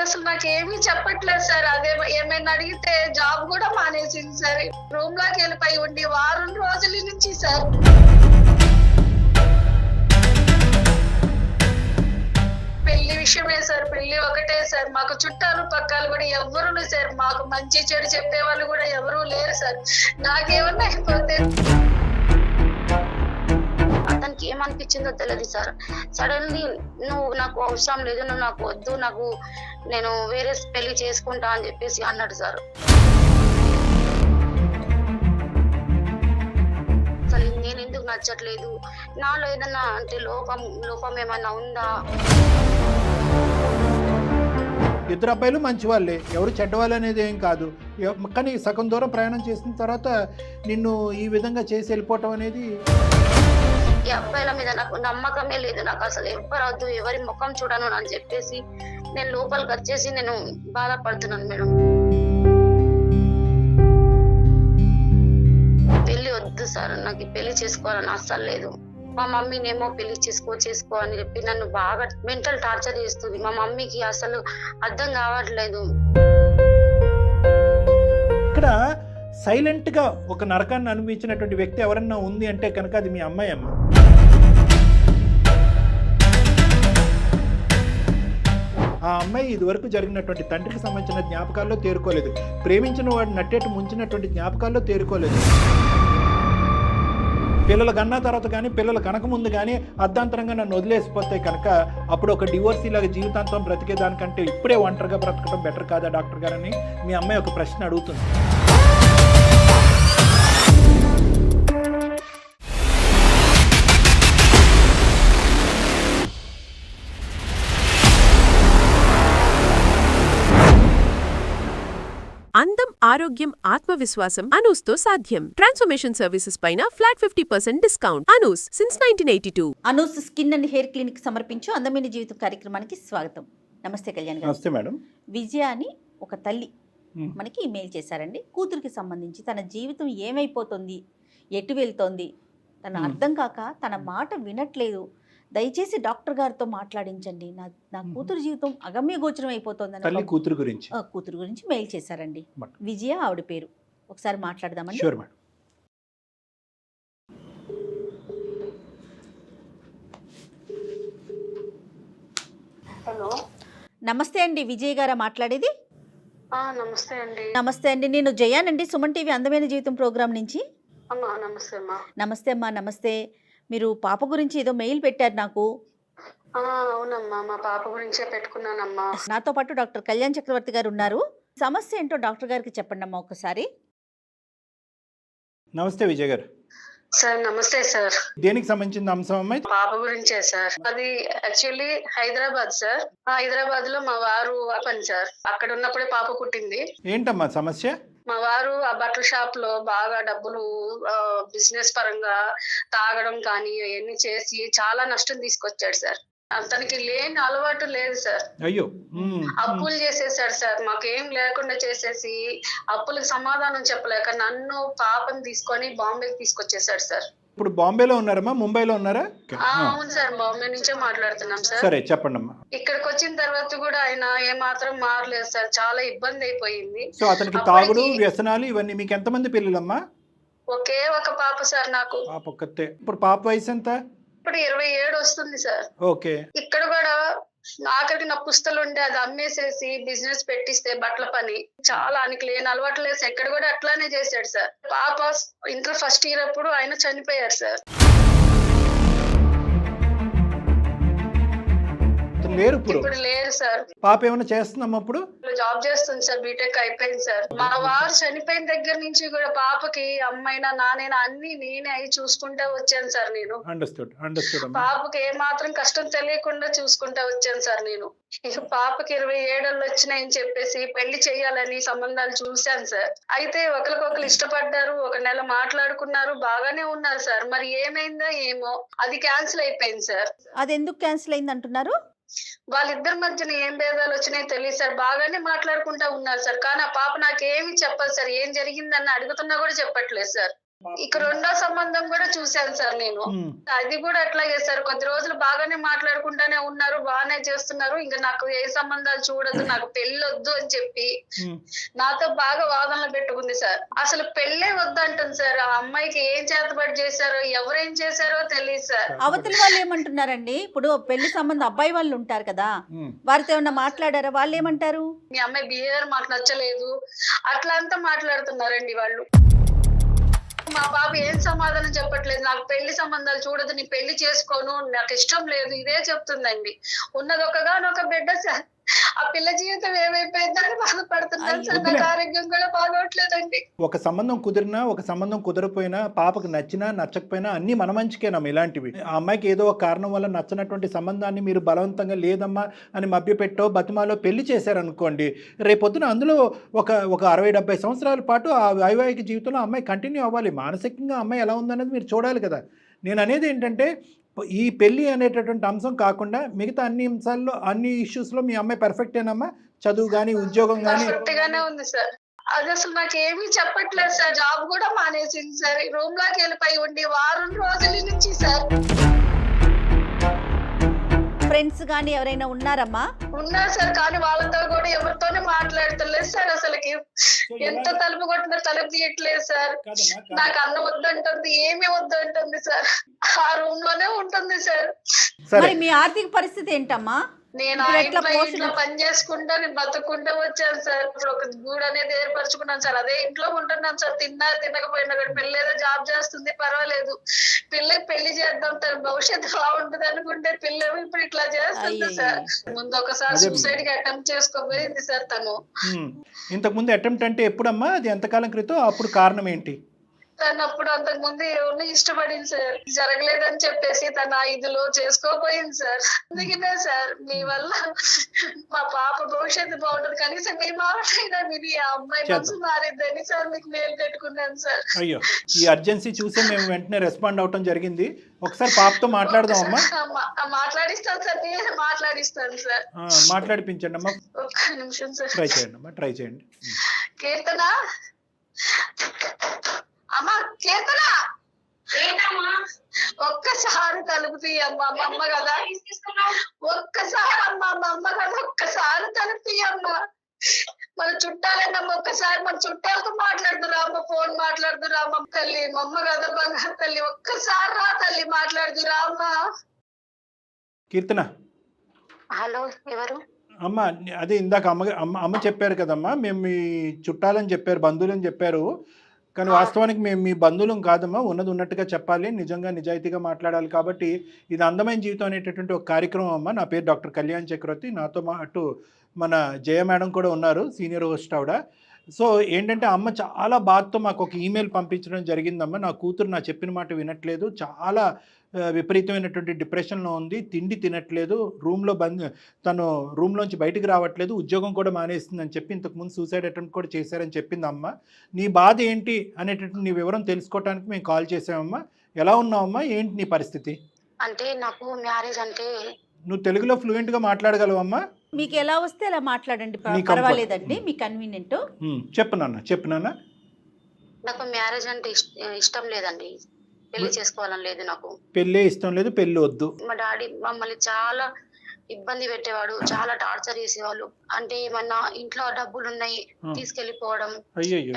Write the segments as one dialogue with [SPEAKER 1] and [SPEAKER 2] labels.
[SPEAKER 1] అసలు నాకేమీ చెప్పట్లేదు సార్. అదే ఏమైనా అడిగితే జాబ్ కూడా మానేసింది సార్. రూమ్ లోకి వెళ్ళిపోయి ఉండి వారం రోజుల నుంచి సార్. పెళ్లి విషయమే సార్, పెళ్లి ఒకటే సార్. మాకు చుట్టాలు పక్కాలు కూడా ఎవరు లేరు సార్. మాకు మంచి చెడు చెప్పే వాళ్ళు కూడా ఎవరు లేరు సార్. నాకేమన్నా అయిపోతే అతనికి ఏమనిపించిందో తెలియదు సార్. సడన్లీ నువ్వు నాకు అవసరం లేదు, నువ్వు నాకు వద్దు, నేను వేరే పెళ్లి చేసుకుంటా అని చెప్పేసి అన్నాడు సార్. అసలు నేను ఎందుకు నచ్చట్లేదు, నాలో ఏదన్నా అంటే లోపం ఏమన్నా ఉందా?
[SPEAKER 2] ఇద్దరు అబ్బాయిలు మంచి వాళ్ళే, ఎవరు చెడ్డవాళ్ళు అనేది ఏం కాదు. కానీ సగం దూరం ప్రయాణం చేసిన తర్వాత నిన్ను ఈ విధంగా చేసి వెళ్ళిపోవటం అనేది,
[SPEAKER 1] ఈ అబ్బాయిల మీద నాకు నమ్మకమే లేదు. నాకు అసలు ఎవరొద్దు, ఎవరి ముఖం చూడను అని చెప్పేసి నేను లోపలికి వచ్చేసి నేను బాధపడుతున్నాను మేడం. పెళ్లి వద్దు సార్, నాకు పెళ్లి చేసుకోవాలని అస్సలు లేదు. మా మమ్మీనేమో పెళ్లి చేసుకో అని చెప్పి నన్ను బాగా మెంటల్ టార్చర్ చేస్తుంది. మా మమ్మీకి అసలు అర్థం కావట్లేదు.
[SPEAKER 2] ఇక్కడ సైలెంట్గా ఒక నరకాన్ని అనుభవించినటువంటి వ్యక్తి ఎవరన్నా ఉంది అంటే కనుక అది మీ అమ్మాయి అమ్మ. ఆ అమ్మాయి ఇదివరకు జరిగినటువంటి తండ్రికి సంబంధించిన జ్ఞాపకాల్లో తేరుకోలేదు, ప్రేమించిన వాడు నట్టేట్టు ముంచినటువంటి జ్ఞాపకాల్లో తేరుకోలేదు. పిల్లలు కన్నా తర్వాత కానీ పిల్లలు కనక ముందు కానీ అర్ధాంతరంగా నన్ను వదిలేసిపోతే కనుక అప్పుడు ఒక డివోర్సీ లాగా జీవితాంతం బ్రతికేదానికంటే ఇప్పుడే ఒంటరిగా బ్రతకడం బెటర్ కాదా డాక్టర్ గారని మీ అమ్మాయి ఒక ప్రశ్న అడుగుతుంది.
[SPEAKER 3] అందం, ఆరోగ్యం, ఆత్మవిశ్వాసం అనూస్తో సాధ్యం. ట్రాన్స్ఫర్మేషన్ సర్వీసెస్ పైన flat 50% discount. Anoos since 1982.
[SPEAKER 4] Anoos skin and hair clinic సమర్పించు అందమైన జీవితం కార్యక్రమానికి స్వాగతం. నమస్తే కళ్యాణ్ గారు.
[SPEAKER 2] నమస్తే మేడం.
[SPEAKER 4] విజయ అని ఒక తల్లి మనకి ఇమెయిల్ చేశారండి. కూతురికి సంబంధించి తన జీవితం ఏమైపోతుంది, ఎటు వెళ్తోంది, తన అర్థం కాక తన మాట వినట్లేదు, దయచేసి డాక్టర్ గారితో మాట్లాడించండి, నా కూతురు జీవితం అగమ్య గోచరం అయిపోతుంది
[SPEAKER 2] కూతురు
[SPEAKER 4] గురించి మెయిల్ చేశారండి. విజయ ఆవిడ పేరు. ఒకసారి మాట్లాడదామండి.
[SPEAKER 2] Sure madam.
[SPEAKER 1] హలో,
[SPEAKER 4] నమస్తే అండి. విజయ్ గారా మాట్లాడేది?
[SPEAKER 1] నమస్తే అండి.
[SPEAKER 4] నమస్తే అండి, నేను జయానండి, సుమన్ టీవీ అందమైన జీవితం ప్రోగ్రామ్ నుంచి.
[SPEAKER 1] నమస్తే అమ్మా.
[SPEAKER 4] నమస్తే అమ్మా. నమస్తే. మీరు పాప గురించి ఏదో మెయిల్ పెట్టారు నాకు.
[SPEAKER 1] అవునమ్మా, మా పాప గురించే పెట్టుకున్నానమ్మా.
[SPEAKER 4] నాతో పాటు డాక్టర్ కళ్యాణ్ చక్రవర్తి గారు ఉన్నారు. సమస్య ఏంటో డాక్టర్ గారికి చెప్పండి అమ్మా ఒకసారి.
[SPEAKER 2] నమస్తే విజయ్ గారు.
[SPEAKER 1] సార్ నమస్తే సార్.
[SPEAKER 2] దేనికి సంబంధించిన అంశం అమ్మాయి?
[SPEAKER 1] పాప గురించే సార్. అది యాక్చువల్లీ హైదరాబాద్ సార్. హైదరాబాద్ లో మా వారు పని సార్. అక్కడ ఉన్నప్పుడే పాప పుట్టింది.
[SPEAKER 2] ఏంటమ్మా సమస్య?
[SPEAKER 1] మా వారు ఆ బట్టల షాప్ లో బాగా డబ్బులు బిజినెస్ పరంగా తాగడం కానీ అవన్నీ చేసి చాలా నష్టం తీసుకొచ్చాడు సార్. అతనికి లేని అలవాటు లేదు సార్.
[SPEAKER 2] అయ్యో.
[SPEAKER 1] అప్పులు చేసేసాడు సార్. మాకేం లేకుండా చేసేసి అప్పులకు సమాధానం చెప్పలేక నన్ను పాపని తీసుకొని బాంబేకి తీసుకొచ్చేసాడు సార్.
[SPEAKER 2] ఇప్పుడు బాంబేలో ఉన్నారమ్మా, ముంబైలో ఉన్నారా?
[SPEAKER 1] అవును సార్, బాంబే నుంచే మాట్లాడుతున్నాం సార్.
[SPEAKER 2] సరే చెప్పండి అమ్మా.
[SPEAKER 1] ఇక్కడికి వచ్చిన తర్వాత కూడా ఆయన ఏమాత్రం మారలేదు సార్. చాలా ఇబ్బంది అయిపోయింది.
[SPEAKER 2] సో అతనికి తాగుడు, వ్యసనాలు ఇవన్నీ. మీకు ఎంతమంది పిల్లలమ్మా?
[SPEAKER 1] ఒకే ఒక పాప సార్ నాకు.
[SPEAKER 2] పాప ఒక్కతే. ఇప్పుడు పాప వయసు ఎంత?
[SPEAKER 1] ఇప్పుడు 27 వస్తుంది సార్.
[SPEAKER 2] ఓకే.
[SPEAKER 1] ఇక్కడ కూడా ఆఖరికి నా పుస్తలు ఉండే అది అమ్మేసేసి బిజినెస్ పెట్టిస్తే బట్టల పని చాలా ఆయనకి లేని అలవాటు లేదు. ఎక్కడ కూడా అట్లానే చేశాడు సార్. పాప ఇంటర్ ఫస్ట్ ఇయర్ అప్పుడు ఆయన చనిపోయారు సార్.
[SPEAKER 2] లేరు
[SPEAKER 1] ఇప్పుడు లేరు సార్.
[SPEAKER 2] పాప ఏమైనా చేస్తున్నాం అప్పుడు?
[SPEAKER 1] జాబ్ చేస్తుంది సార్, బీటెక్ అయిపోయింది సార్. మా వారు చనిపోయిన దగ్గర నుంచి కూడా పాపకి అమ్మైనా నానైనా అన్ని నేనే అయి చూసుకుంటా వచ్చాను సార్. నేను పాపకి ఏ మాత్రం కష్టం తెలియకుండా చూసుకుంటా వచ్చాను సార్. నేను ఇక పాపకి 27 వచ్చినాయని చెప్పేసి పెళ్లి చెయ్యాలని సంబంధాలు చూశాను సార్. అయితే ఒకరికొకరు ఇష్టపడ్డారు, ఒక నెల మాట్లాడుకున్నారు, బాగానే ఉన్నారు సార్. మరి ఏమైందో ఏమో అది క్యాన్సిల్ అయిపోయింది సార్.
[SPEAKER 4] అది ఎందుకు క్యాన్సిల్ అయింది అంటున్నారు?
[SPEAKER 1] వాళ్ళిద్దరి మధ్యన ఏం భేదాలు వచ్చినాయో తెలియదు సార్. బాగానే మాట్లాడుకుంటా ఉన్నారు సార్. కానీ ఆ పాప నాకేమి చెప్పదు సార్. ఏం జరిగిందని అడుగుతున్నా కూడా చెప్పట్లేదు సార్. ఇక రెండో సంబంధం కూడా చూశాను సార్ నేను. అది కూడా అట్లాగే సార్, కొద్ది రోజులు బాగానే మాట్లాడుకుంటానే ఉన్నారు, బాగానే చేస్తున్నారు. ఇంకా నాకు ఏ సంబంధాలు చూడదు, నాకు పెళ్లి వద్దు అని చెప్పి నాతో బాగా వాదనలు పెట్టుకుంది సార్. అసలు పెళ్ళే వద్దు అంటుంది సార్. ఆ అమ్మాయికి ఏం చేతబడి చేశారో, ఎవరేం చేశారో తెలియదు సార్.
[SPEAKER 4] అవతల వాళ్ళు ఏమంటున్నారండి? ఇప్పుడు పెళ్లి సంబంధం అబ్బాయి వాళ్ళు ఉంటారు కదా, వారితో ఏమన్నా మాట్లాడారా? వాళ్ళు ఏమంటారు?
[SPEAKER 1] మీ అమ్మాయి బిహేవియర్ మాకు నచ్చలేదు అట్లా అంతా మాట్లాడుతున్నారండి వాళ్ళు. మా బాబు ఏం సమాధానం చెప్పట్లేదు. నాకు పెళ్లి సంబంధాలు చూడదు, నీ పెళ్లి చేసుకోను, నాకు ఇష్టం లేదు, ఇదే చెప్తుందండి. ఉన్నది ఒకగానొక బిడ్డ సార్, ఆ పిల్ల జీవితం ఏమైపోయిందని బాధపడుతున్నాను సార్. నాకు ఆరోగ్యం కూడా బాగోట్లేదండి.
[SPEAKER 2] ఒక సంబంధం కుదిరినా ఒక సంబంధం కుదరపోయినా పాపకు నచ్చినా నచ్చకపోయినా అన్ని మన మంచికేనమ్మా. ఇలాంటివి ఆ అమ్మాయికి ఏదో ఒక కారణం వల్ల నచ్చినటువంటి సంబంధాన్ని మీరు బలవంతంగా లేదమ్మా అని మభ్యపెట్టో బతిమాలో పెళ్లి చేశారనుకోండి, రేపొద్దున అందులో ఒక 60-70 సంవత్సరాల పాటు ఆ వైవాహిక జీవితంలో అమ్మాయి కంటిన్యూ అవ్వాలి. మానసికంగా అమ్మాయి ఎలా ఉందనేది మీరు చూడాలి కదా. నేను అనేది ఏంటంటే ఈ పెళ్ళి అనేటటువంటి అంశం కాకుండా మిగతా అన్ని అంశాల్లో అన్ని ఇష్యూస్లో మీ అమ్మాయి పర్ఫెక్టేనమ్మా? చదువు కానీ ఉద్యోగం కానీ?
[SPEAKER 1] పర్ఫెక్ట్గానే ఉంది సార్. అది అసలు నాకు ఏమీ చెప్పట్లేదు సార్. జాబ్ కూడా మానేసింది సార్. రూమ్ లోకి వెళ్ళిపోయి ఉండి వారం రోజుల నుంచి సార్.
[SPEAKER 4] ఫ్రెండ్స్ గానీ ఎవరైనా ఉన్నారమ్మా?
[SPEAKER 1] ఉన్నారు సార్, కానీ వాళ్ళతో కూడా ఎవరితోనే మాట్లాడతలేదు సార్. అసలుకి ఎంత తలుపు కొట్టినా తలుపు తీయట్లేదు సార్. నాకు అన్నం వద్దంటుంది, ఏమి వద్దంటుంది సార్. ఆ రూమ్ లోనే ఉంటుంది సార్.
[SPEAKER 4] మరి మీ ఆర్థిక పరిస్థితి ఏంటమ్మా?
[SPEAKER 1] నేను ఇంట్లో పని చేసుకుంటా, నేను బతుకుంటూ వచ్చాను సార్. ఇప్పుడు ఒక గూడు అనేది ఏర్పరచుకున్నాను సార్. అదే ఇంట్లో ఉంటున్నాను సార్. తినకపోయినా కూడా పిల్ల ఏదో జాబ్ చేస్తుంది, పర్వాలేదు. పిల్లకి పెళ్లి చేద్దాం, తన భవిష్యత్తు బాగుంటుంది అనుకుంటే పిల్ల ఇప్పుడు ఇట్లా చేస్తుంది సార్. ముందు ఒకసారి సూసైడ్ కి అటెంప్ట్ చేసుకోబోయింది సార్ తను.
[SPEAKER 2] ఇంతకు ముందు అటెంప్ట్ అంటే ఎప్పుడమ్మా? అది ఎంతకాలం క్రితం? అప్పుడు కారణం ఏంటి?
[SPEAKER 1] తను అప్పుడు అంతకు ముందు ఎవరిని ఇష్టపడింది సార్, జరగలేదని చెప్పేసి తన 5లో చేసుకోపోయింది సార్. అందుకనే సార్ మీ వల్ల మా పాప భవిష్యత్తు బాగుంటుంది, కనీసం మీ మాటైనా విని ఆ అమ్మాయి మనసు మారిద్దని సార్ మీకు మేలు పెట్టుకున్నాను సార్.
[SPEAKER 2] అయ్యో, ఈ అర్జెన్సీ చూసి మేము వెంటనే రెస్పాండ్ అవటం జరిగింది. ఒకసారి పాపతో మాట్లాడదాం అమ్మా.
[SPEAKER 1] మాట్లాడిస్తాను సార్, నేను మాట్లాడిస్తాను సార్.
[SPEAKER 2] మాట్లాడిపించండి అమ్మా.
[SPEAKER 1] ఒక్క నిమిషం సార్.
[SPEAKER 2] ట్రై చేయండి అమ్మా, ట్రై చేయండి.
[SPEAKER 1] కీర్తన, అమ్మా కీర్తన, ఒక్కసారి తలుపు తీయమ్మా. మా అమ్మ కదా, ఒక్కసారి అమ్మా, మా అమ్మ కదా, ఒక్కసారి తలుపు తీయమ్మా. మన చుట్టాలేనమ్మ, ఒక్కసారి మన చుట్టాలతో మాట్లాడుతురా అమ్మ, ఫోన్ మాట్లాడుతురా అమ్మ. తల్లి మా అమ్మ కదా, బంగారు తల్లి, ఒక్కసారి రా తల్లి, మాట్లాడుతురా అమ్మా.
[SPEAKER 2] కీర్తన,
[SPEAKER 1] హలో, ఎవరు?
[SPEAKER 2] అమ్మ అదే ఇందాక అమ్మ చెప్పారు కదమ్మా, మేము మీ చుట్టాలని చెప్పారు, బంధువులని చెప్పారు. కానీ వాస్తవానికి మేము మీ బంధువులం కాదమ్మా, ఉన్నది ఉన్నట్టుగా చెప్పాలి, నిజంగా నిజాయితీగా మాట్లాడాలి. కాబట్టి ఇది అందమైన జీవితం అనేటటువంటి ఒక కార్యక్రమం అమ్మ. నా పేరు డాక్టర్ కళ్యాణ్ చక్రవర్తి. నాతో అటు మన జయ మేడం కూడా ఉన్నారు, సీనియర్ హోస్ట్ ఆవిడ. సో ఏంటంటే అమ్మ చాలా బాధతో మాకు ఒక ఈమెయిల్ పంపించడం జరిగిందమ్మ. నా కూతురు నా చెప్పిన మాట వినట్లేదు, చాలా విపరీతమైనటువంటి డిప్రెషన్లో ఉంది, తిండి తినట్లేదు, తను రూమ్లోంచి బయటికి రావట్లేదు, ఉద్యోగం కూడా మానేస్తుందని చెప్పి ఇంతకుముందు సూసైడ్ అటెంప్ట్ కూడా చేశారని చెప్పింది అమ్మ. నీ బాధ ఏంటి అనేటటువంటి నీ వివరం తెలుసుకోవడానికి మేము కాల్ చేసామమ్మా. ఎలా ఉన్నావమ్మా? ఏంటి నీ పరిస్థితి?
[SPEAKER 1] అంటే నాకు మ్యారేజ్ అంటే,
[SPEAKER 2] నువ్వు తెలుగులో ఫ్లూయెంట్గా మాట్లాడగలవమ్మా?
[SPEAKER 4] మీకు ఎలా వస్తే అలా మాట్లాడండి, పర్వాలేదండి, మీ కన్వీనియంట్.
[SPEAKER 2] చెప్పు నాన్న.
[SPEAKER 1] నాకు మ్యారేజ్ అంటే ఇష్టం లేదండి, పెళ్లి చేసుకోవాలని లేదు నాకు.
[SPEAKER 2] పెళ్ళే ఇష్టం లేదు, పెళ్లి వద్దు.
[SPEAKER 1] మా డాడీ మమ్మల్ని చాలా ఇబ్బంది పెట్టేవాడు, చాలా టార్చర్ చేసేవాళ్ళు. అంటే ఏమన్నా ఇంట్లో డబ్బులు ఉన్నాయి తీసుకెళ్లిపోవడం,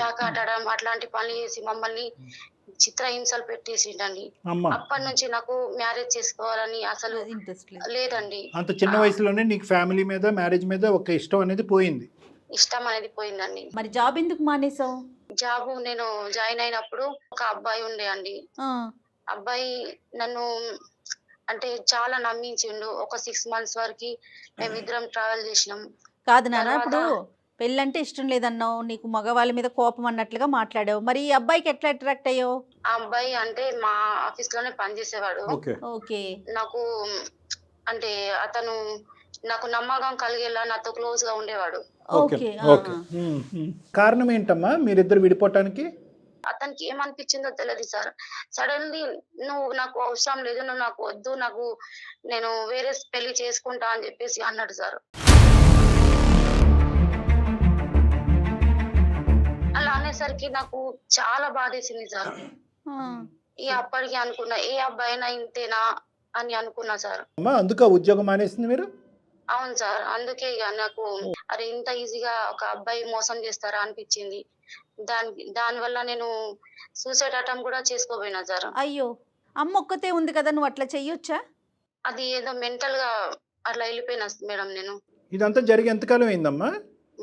[SPEAKER 1] పేకాటడం, అట్లాంటి పనులు చేసి మమ్మల్ని చిత్రహింసలు పెట్టేసిండండి. అప్పటి నుంచి నాకు మ్యారేజ్ చేసుకోవాలని అసలు ఇంట్రెస్ట్ లేదండి.
[SPEAKER 2] అంత చిన్న వయసులోనే నీకు ఫ్యామిలీ మీద, మ్యారేజ్ మీద ఒక ఇష్టం అనేది పోయింది?
[SPEAKER 1] ఇష్టం అనేది పోయిందండి.
[SPEAKER 4] మరి జాబ్ ఎందుకు మానేసావు?
[SPEAKER 1] జాబ్ నేను జాయిన్ అయినప్పుడు ఒక అబ్బాయి ఉండే అండి. అబ్బాయి నన్ను అంటే చాలా నమ్మించిండు. ఒక 6 months వరకు మేమిద్దరం ట్రావెల్ చేసినాం.
[SPEAKER 4] కాదు నాన్న, ఇప్పుడు పెళ్ళంటే ఇష్టం లేదన్నావు, నీకు మగవాళ్ళ మీద కోపం అన్నట్లుగా మాట్లాడావు. మరి ఈ అబ్బాయికి ఎట్లా అట్రాక్ట్ అయ్యావు?
[SPEAKER 1] ఆ అబ్బాయి అంటే మా ఆఫీస్ లోనే పనిచేసేవాడు.
[SPEAKER 4] ఓకే.
[SPEAKER 1] నాకు అంటే అతను నాకు నమ్మకం కలిగేలా నాతో క్లోజ్ గా ఉండేవాడు.
[SPEAKER 2] కారణం ఏంటమ్మా మీరిద్దరు విడిపోవటానికి?
[SPEAKER 1] అతనికి ఏమనిపించిందో తెలియదు సార్. సడన్లీ నువ్వు నాకు అవసరం లేదు, నువ్వు నాకు వద్దు, నేను వేరే పెళ్లి చేసుకుంటా అని చెప్పేసి అన్నాడు సార్. అలా అనేసరికి నాకు చాలా బాధేసింది సార్. ఇక అప్పటికి అనుకున్నా ఏ అబ్బాయి అయినా ఇంతేనా అని అనుకున్నా సార్.
[SPEAKER 2] అమ్మా అందుక ఉద్యోగం మానేసింది మీరు?
[SPEAKER 1] అవును సార్. అందుకే ఇక నాకు అరే ఇంత ఈజీగా ఒక అబ్బాయి మోసం చేస్తారా అనిపించింది. దానివల్ల నేను సూసైడ్ అటెంప్ట్ కూడా చేసుకోపోయినా సార్.
[SPEAKER 4] అయ్యో, అమ్మ ఒక్కతే ఉంది కదా, నువ్వు అట్లా చెయ్యొచ్చా?
[SPEAKER 1] అది ఏదో మెంటల్ గా అట్లా వెళ్ళిపోయినా మేడం నేను.
[SPEAKER 2] ఇదంతా జరిగి ఎంతకాలం అయిందమ్మా?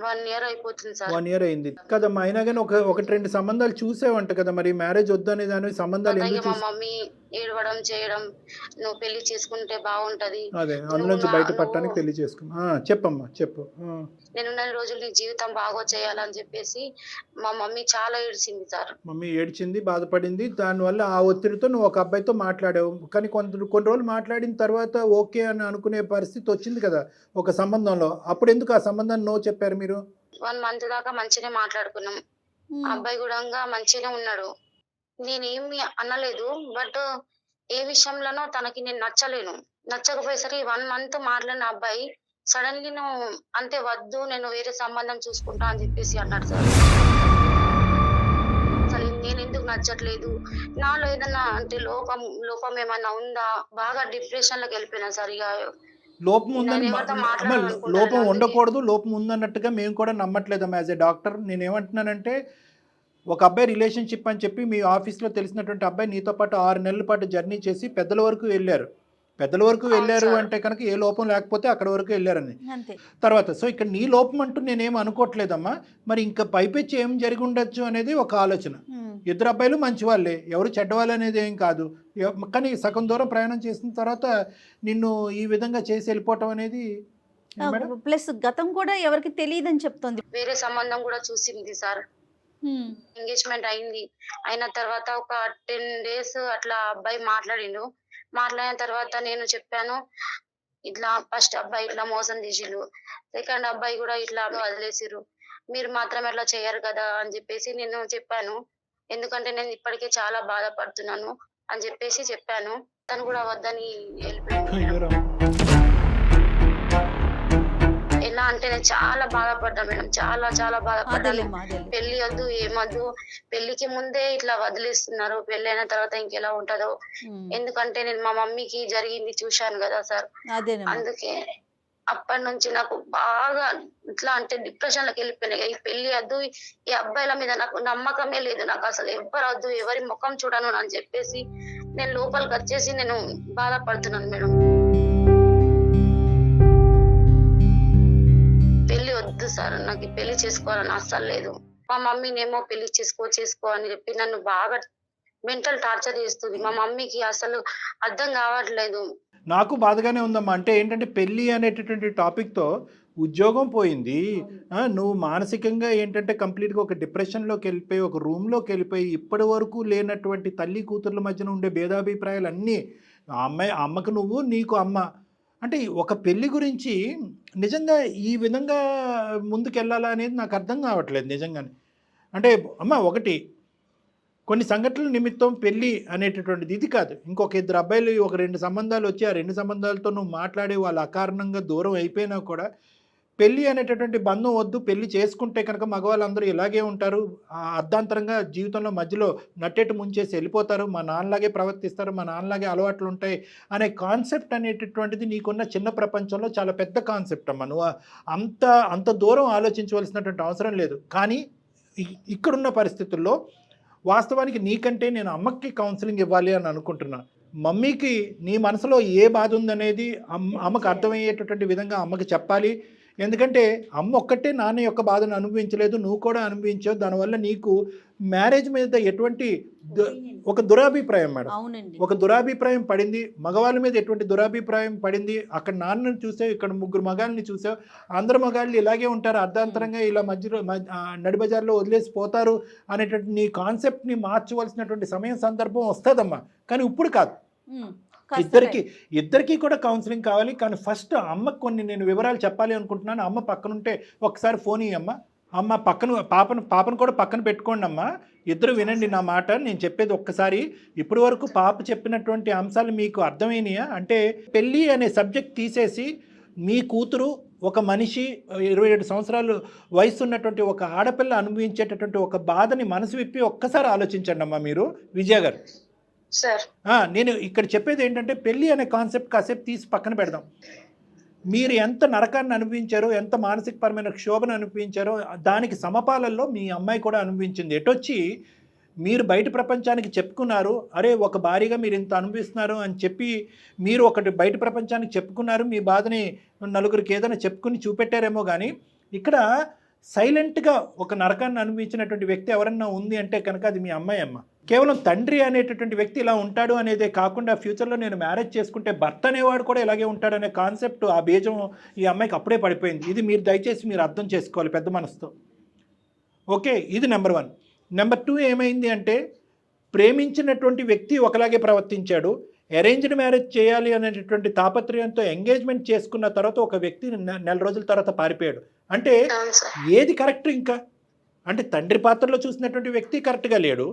[SPEAKER 1] 1 ఇయర్ అయిపోతుంది సార్.
[SPEAKER 2] 1 ఇయర్ అయింది కదమ్మా. అయినా కానీ ఒకటి 2 సంబంధాలు చూసేవంట కదా, మరి మ్యారేజ్ వద్దనే దాని సంబంధాలు
[SPEAKER 1] అలాగే
[SPEAKER 2] ఎందుకు
[SPEAKER 1] మా మమ్మీ ఏడవడం చేయడం, నువ్వు పెళ్లి చేసుకుంటే బాగుంటది,
[SPEAKER 2] అదే అందులోంచి బయటపడటానికి పెళ్లి చేసుకున్నా. చెప్పమ్మా చెప్పు.
[SPEAKER 1] నేనున్న రోజులు నీ జీవితం బాగా చేయాలని చెప్పేసి మా మమ్మీ చాలా ఏడ్చింది సార్.
[SPEAKER 2] మమ్మీ ఏడ్చింది, బాధపడింది. దానివల్ల ఆ ఒత్తిడితో నువ్వు ఒక అబ్బాయితో మాట్లాడావు. కానీ కొన్ని రోజులు మాట్లాడిన తర్వాత ఓకే అని అనుకునే పరిస్థితి వచ్చింది కదా ఒక సంబంధంలో. అప్పుడు ఎందుకు ఆ సంబంధాన్ని నో చెప్పారు మీరు?
[SPEAKER 1] 1 మంత్ దాకా మంచిగానే మాట్లాడుకున్నాం. అబ్బాయి కూడా మంచిగానే ఉన్నాడు. నేనేమి అనలేదు. బట్ ఏ విషయంలోనో తనకి నేను నచ్చలేను. నచ్చకపోయేసరికి 1 మంత్ మాట్లాడిన అబ్బాయి సడన్లీ నువ్వు అంతే వద్దు, నేను వేరే సంబంధం చూసుకుంటా అని చెప్పేసి అన్నాడు సార్. అసలు నేను ఎందుకు నచ్చట్లేదు, నాలో ఏదన్నా అంటే లోపం ఏమన్నా ఉందా, బాగా డిప్రెషన్ లోకి వెళ్ళిపోయినా సార్. ఇక
[SPEAKER 2] లోపం ఉందని లోపం ఉండకూడదు, లోపం ఉందన్నట్టుగా మేము కూడా నమ్మట్లేదమ్మా యాజ్ ఏ డాక్టర్. నేనేమంటున్నానంటే ఒక అబ్బాయి రిలేషన్షిప్ అని చెప్పి మీ ఆఫీస్లో తెలిసినటువంటి అబ్బాయి నీతో పాటు 6 నెలల పాటు జర్నీ చేసి పెద్దల వరకు వెళ్ళారు అంటే కనుక ఏ లోపం లేకపోతే అక్కడ వరకు వెళ్ళారని తర్వాత. సో ఇక్కడ నీ లోపం అంటూ నేనేం అనుకోవట్లేదమ్మా. మరి ఇంకా పైపెచ్చి ఏం జరిగి ఉండొచ్చు అనేది ఒక ఆలోచన. 2 అబ్బాయిలు మంచి వాళ్ళే, ఎవరు చెడ్డవాళ్ళు అనేది ఏం కాదు. కానీ సగం దూరం ప్రయాణం చేసిన తర్వాత నిన్ను ఈ విధంగా చేసి వెళ్ళిపోవటం అనేది
[SPEAKER 4] ప్లస్ గతం కూడా ఎవరికి తెలియదని చెప్తుంది.
[SPEAKER 1] వేరే సంబంధం కూడా చూసింది సార్. ఎంగేజ్మెంట్ అయింది. అయిన తర్వాత ఒక 10 days అట్లా అబ్బాయి మాట్లాడిన తర్వాత నేను చెప్పాను, ఇట్లా ఫస్ట్ అబ్బాయి ఇట్లా మోసం చేసిరు, సెకండ్ అబ్బాయి కూడా ఇట్లా వదిలేసిరు, మీరు మాత్రం ఎట్లా చేయరు కదా అని చెప్పేసి నేను చెప్పాను. ఎందుకంటే నేను ఇప్పటికే చాలా బాధపడుతున్నాను అని చెప్పాను. తను కూడా వద్దని వెళ్ళిపోయాడు. ఎలా అంటే నేను చాలా బాధపడ్డా మేడం, చాలా బాధపడ్డాను. పెళ్లి వద్దు ఏమద్దు, పెళ్లికి ముందే ఇట్లా వదిలేస్తున్నారు, పెళ్లి అయిన తర్వాత ఇంకెలా ఉంటదో. ఎందుకంటే నేను మా మమ్మీకి జరిగింది చూశాను కదా సార్. అందుకే అప్పటి నుంచి నాకు బాగా ఇట్లా అంటే డిప్రెషన్ లోకి వెళ్ళిపోయినాయి. ఈ పెళ్లి వద్దు, ఈ అబ్బాయిల మీద నాకు నమ్మకమే లేదు, నాకు అసలు ఎవ్వరు వద్దు, ఎవరి ముఖం చూడను అని చెప్పేసి నేను లోపలికి వచ్చేసి నేను బాధపడుతున్నాను మేడం. పెళ్లి వద్దు సార్, నాకు పెళ్లి చేసుకోవాలని అస్సలు లేదు. మా మమ్మీనేమో పెళ్లి చేసుకో అని చెప్పి నన్ను బాగా మెంటల్ టార్చర్ చేస్తుంది. మా మమ్మీకి అసలు అర్థం కావట్లేదు.
[SPEAKER 2] నాకు బాధగానే ఉందమ్మా. అంటే ఏంటంటే పెళ్లి అనేటటువంటి టాపిక్తో ఉద్యోగం పోయింది, నువ్వు మానసికంగా ఏంటంటే కంప్లీట్గా ఒక డిప్రెషన్లోకి వెళ్ళిపోయి, ఒక రూమ్లోకి వెళ్ళిపోయి, ఇప్పటి వరకు లేనటువంటి తల్లి కూతుర్ల మధ్యన ఉండే భేదాభిప్రాయాలు అన్నీ, అమ్మకు నువ్వు, నీకు అమ్మ, అంటే ఒక పెళ్లి గురించి నిజంగా ఈ విధంగా ముందుకెళ్ళాలా అనేది నాకు అర్థం కావట్లేదు నిజంగానే. అంటే అమ్మ ఒకటి కొన్ని సంఘటనల నిమిత్తం పెళ్ళి అనేటటువంటిది ఇది కాదు. ఇంకొక 2 అబ్బాయిలు ఒక 2 సంబంధాలు వచ్చి ఆ 2 సంబంధాలతో నువ్వు మాట్లాడి వాళ్ళు అకారణంగా దూరం అయిపోయినా కూడా పెళ్ళి అనేటటువంటి బంధం వద్దు, పెళ్లి చేసుకుంటే కనుక మగవాళ్ళందరూ ఇలాగే ఉంటారు, అర్ధాంతరంగా జీవితంలో మధ్యలో నట్టేటు ముంచేసి వెళ్ళిపోతారు, మా నాన్నలాగే ప్రవర్తిస్తారు, మా నాన్నలాగే అలవాట్లు ఉంటాయి అనే కాన్సెప్ట్ అనేటటువంటిది నీకున్న చిన్న ప్రపంచంలో చాలా పెద్ద కాన్సెప్ట్ అమ్మ. నువ్వు అంత దూరం ఆలోచించవలసినటువంటి అవసరం లేదు. కానీ ఇక్కడున్న పరిస్థితుల్లో వాస్తవానికి నీకంటే నేను అమ్మకి కౌన్సిలింగ్ ఇవ్వాలి అని అనుకుంటున్నాను. మమ్మీకి నీ మనసులో ఏ బాధ ఉందనేది అమ్మకు అర్థమయ్యేటటువంటి విధంగా అమ్మకి చెప్పాలి. ఎందుకంటే అమ్మ ఒక్కటే నాన్న యొక్క బాధను అనుభవించలేదు, నువ్వు కూడా అనుభవించావు. దానివల్ల నీకు మ్యారేజ్ మీద ఎటువంటి ఒక దురాభిప్రాయం మేడం, ఒక దురాభిప్రాయం పడింది. మగవాళ్ళ మీద ఎటువంటి దురాభిప్రాయం పడింది. అక్కడ నాన్నని చూసావు, ఇక్కడ 3 మగాళ్ళని చూసావు. అందరు మగాళ్ళు ఇలాగే ఉంటారు, అర్ధాంతరంగా ఇలా మధ్యలో నడి బజార్లో వదిలేసి పోతారు అనేటువంటి నీ కాన్సెప్ట్ని మార్చవలసినటువంటి సమయం సందర్భం వస్తుందమ్మా. కానీ ఇప్పుడు కాదు, ఇద్దరికి కూడా కౌన్సిలింగ్ కావాలి. కానీ ఫస్ట్ అమ్మకు కొన్ని నేను వివరాలు చెప్పాలి అనుకుంటున్నాను. అమ్మ పక్కనుంటే ఒకసారి ఫోన్ ఇయ్యమ్మ. అమ్మ పాపను కూడా పక్కన పెట్టుకోండి అమ్మ, ఇద్దరు వినండి నా మాట, నేను చెప్పేది ఒక్కసారి. ఇప్పటి వరకు పాప చెప్పినటువంటి అంశాలు మీకు అర్థమైనాయా? అంటే పెళ్ళి అనే సబ్జెక్ట్ తీసేసి మీ కూతురు ఒక మనిషి 27 సంవత్సరాలు వయసు ఉన్నటువంటి ఒక ఆడపిల్ల అనుభవించేటటువంటి ఒక బాధని మనసు విప్పి ఒక్కసారి ఆలోచించండి అమ్మా మీరు, విజయ గారు.
[SPEAKER 1] సార్
[SPEAKER 2] నేను ఇక్కడ చెప్పేది ఏంటంటే పెళ్ళి అనే కాన్సెప్ట్ కాసేపు తీసి పక్కన పెడదాం. మీరు ఎంత నరకాన్ని అనుభవించారో, ఎంత మానసికపరమైన క్షోభను అనుభవించారో దానికి సమపాలల్లో మీ అమ్మాయి కూడా అనుభవించింది. ఎటొచ్చి మీరు బయట ప్రపంచానికి చెప్పుకున్నారు, అరే ఒక భారీగా మీరు ఇంత అనుభవిస్తున్నారు అని చెప్పి మీరు ఒకటి బయట ప్రపంచానికి చెప్పుకున్నారు, మీ బాధని నలుగురికి ఏదైనా చెప్పుకుని చూపెట్టారేమో. కానీ ఇక్కడ సైలెంట్గా ఒక నరకాన్ని అనుభవించినటువంటి వ్యక్తి ఎవరన్నా ఉంది అంటే కనుక అది మీ అమ్మాయి అమ్మ. కేవలం తండ్రి అనేటటువంటి వ్యక్తి ఇలా ఉంటాడు అనేదే కాకుండా ఫ్యూచర్లో నేను మ్యారేజ్ చేసుకుంటే భర్త అనేవాడు కూడా ఇలాగే ఉంటాడు అనే కాన్సెప్ట్, ఆ బీజం ఈ అమ్మాయికి అప్పుడే పడిపోయింది. ఇది మీరు దయచేసి మీరు అర్థం చేసుకోవాలి పెద్ద మనసుతో. ఓకే, ఇది నెంబర్ 1. నెంబర్ 2 ఏమైంది అంటే ప్రేమించినటువంటి వ్యక్తి ఒకలాగే ప్రవర్తించాడు. అరేంజ్డ్ మ్యారేజ్ చేయాలి అనేటటువంటి తాపత్రయంతో ఎంగేజ్మెంట్ చేసుకున్న తర్వాత ఒక వ్యక్తి నెల రోజుల తర్వాత పారిపోయాడు. అంటే ఏది కరెక్ట్? ఇంకా అంటే తండ్రి పాత్రలో చూసినటువంటి వ్యక్తి కరెక్ట్గా లేడు,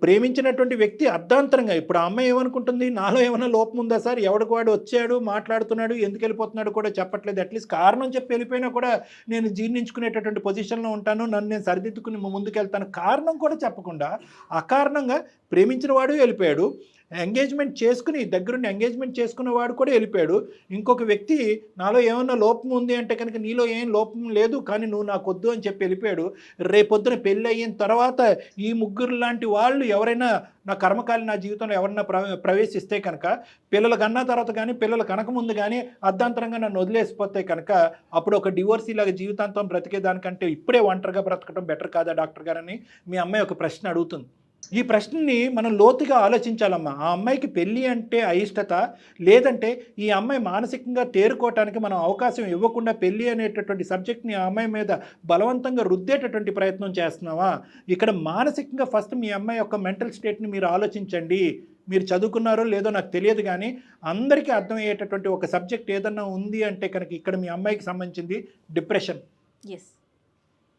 [SPEAKER 2] ప్రేమించినటువంటి వ్యక్తి అర్ధాంతరంగా. ఇప్పుడు ఆ అమ్మాయి ఏమనుకుంటుంది, నాలో ఏమైనా లోపం ఉందా సార్, ఎవడికి వాడు వచ్చాడు మాట్లాడుతున్నాడు ఎందుకు వెళ్ళిపోతున్నాడు కూడా చెప్పట్లేదు, అట్లీస్ట్ కారణం చెప్పి వెళ్ళిపోయినా కూడా నేను జీర్ణించుకునేటటువంటి పొజిషన్లో ఉంటాను, నన్ను నేను సరిదిద్దుకుని ముందుకెళ్తాను, కారణం కూడా చెప్పకుండా అకారణంగా ప్రేమించిన వాడు వెళ్ళిపోయాడు, ఎంగేజ్మెంట్ చేసుకుని దగ్గరుండి ఎంగేజ్మెంట్ చేసుకున్న వాడు కూడా వెళ్ళిపోయాడు. ఇంకొక వ్యక్తి నాలో ఏమన్నా లోపం ఉంది అంటే కనుక నీలో ఏం లోపం లేదు కానీ నువ్వు నాకు వద్దు అని చెప్పి వెళ్ళిపోయాడు. రేపొద్దున పెళ్ళి అయిన తర్వాత ఈ ముగ్గురు లాంటి వాళ్ళు ఎవరైనా నా కర్మకాలి నా జీవితంలో ఎవరన్నా ప్రవేశిస్తే కనుక, పిల్లలు కన్నా తర్వాత కానీ పిల్లలు కనకముందు కానీ అర్ధాంతరంగా నన్ను వదిలేసిపోతే కనుక అప్పుడు ఒక డివోర్స్ ఇలాగ జీవితాంతం బ్రతికేదానికంటే ఇప్పుడే ఒంటరిగా బ్రతకడం బెటర్ కాదా డాక్టర్ గారని మీ అమ్మాయి ఒక ప్రశ్న అడుగుతుంది. ఈ ప్రశ్నని మనం లోతుగా ఆలోచించాలమ్మా. ఆ అమ్మాయికి పెళ్ళి అంటే అయిష్టత, లేదంటే ఈ అమ్మాయి మానసికంగా తేరుకోవటానికి మనం అవకాశం ఇవ్వకుండా పెళ్ళి అనేటటువంటి సబ్జెక్ట్ని ఆ అమ్మాయి మీద బలవంతంగా రుద్దేటటువంటి ప్రయత్నం చేస్తున్నావా? ఇక్కడ మానసికంగా ఫస్ట్ మీ అమ్మాయి యొక్క మెంటల్ స్టేట్ని మీరు ఆలోచించండి. మీరు చదువుకున్నారో లేదో నాకు తెలియదు కానీ అందరికీ అర్థమయ్యేటటువంటి ఒక సబ్జెక్ట్ ఏదన్నా ఉంది అంటే కనుక ఇక్కడ మీ అమ్మాయికి సంబంధించింది డిప్రెషన్.